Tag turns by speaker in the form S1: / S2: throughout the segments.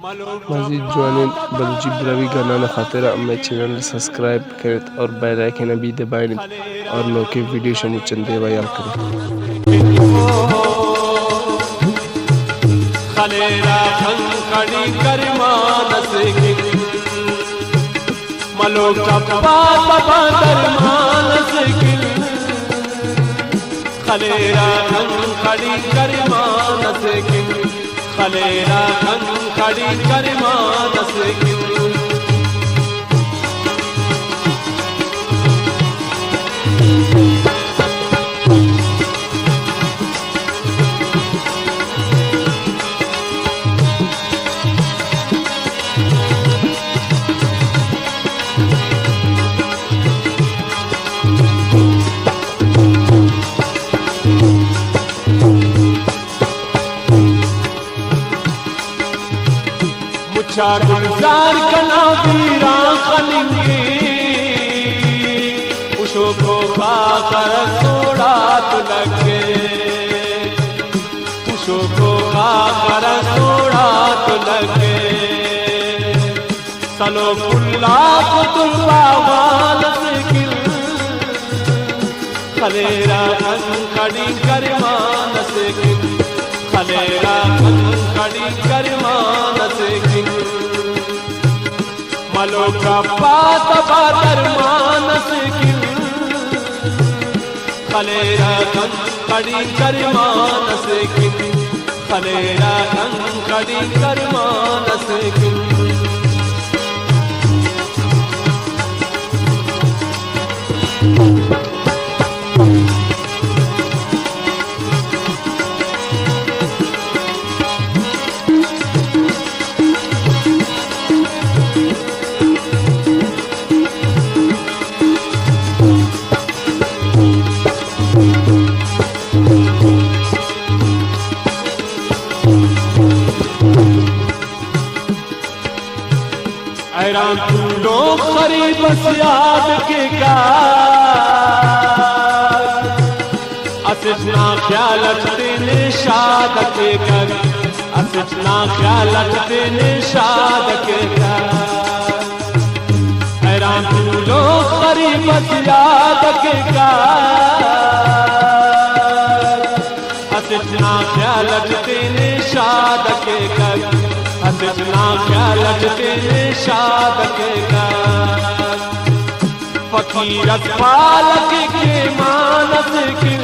S1: मज़ीद जवानीन बलूची ब्रवी गाना खातिर हमें चैनल सब्सक्राइब करें और बेल आइकन भी दबाएं और नोके वीडियो शमू चंदे वायल करें।
S2: खलेरा खंकड़ी करमान से मलोक चप्पा तपा दरमान से खलेरा खंकड़ी करमान से खलेरा खंकड़ी करमान से गुलजार कना वीरा खलिंगी उशो को खाकर सोड़ा तो लगे उशो को खाकर सोड़ा तो लगे सलो पुल्ला को तुलवा वाल से गिल खलेरा खंकड़ी करमान से गिल खलेरा खंकड़ी करमान से गिल मलोका पात बादरमान से गिल खलेरा खंकड़ी करमान से गिल खलेरा खंकड़ी करमान से गिल हैरान तू लोग गरीब याद के का असजना ख्याल तेने शाद के कर असजना ख्याल तेने शाद के कर हैरान तू लोग गरीब याद के का असजना ख्याल तेने शाद के कर असजना ख्याल तेरे शाद के फकीर पालक के मानस गिल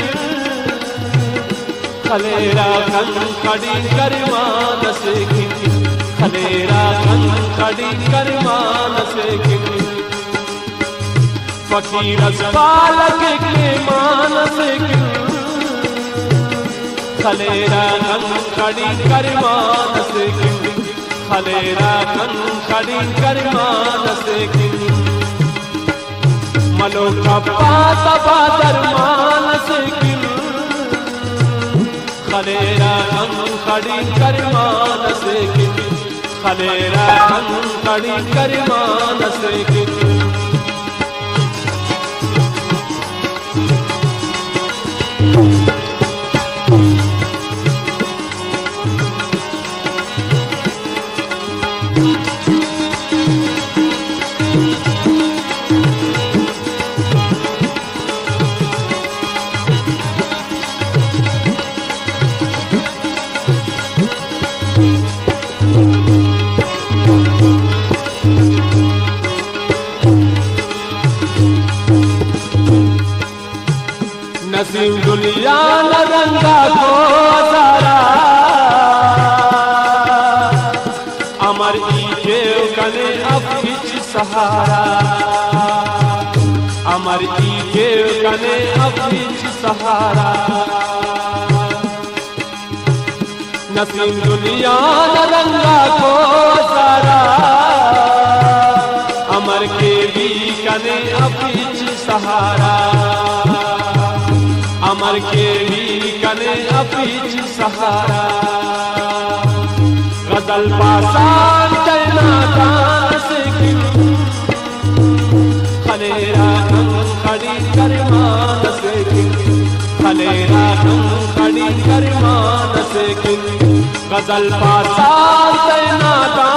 S2: खलेरा खंकड़ी करमान से गिल खलेरा खंकड़ी करमान से गिल फकीर पालक के मानस गिल खलेरा खंकड़ी करमान से गिल खलेरा खंकड़ी करमान से गिल मलोका पात बादरमान से गिल खलेरा खंकड़ी करमान से गिल खलेरा खंकड़ी करमान से गिल नसीब दुनिया न रंगा को सारा अमर के कने अब खिच सहारा अमर के कने अब खिच सहारा नसीब दुनिया न रंगा को सारा अमर के भी कने अब खिच सहारा अमर के भी कने अपीच सहारा गजल पासान चलना दान से गिल खलेरा खंकड़ी करमान से गिल खलेरा खंकड़ी करमान से गिल गजल पासान चलना दान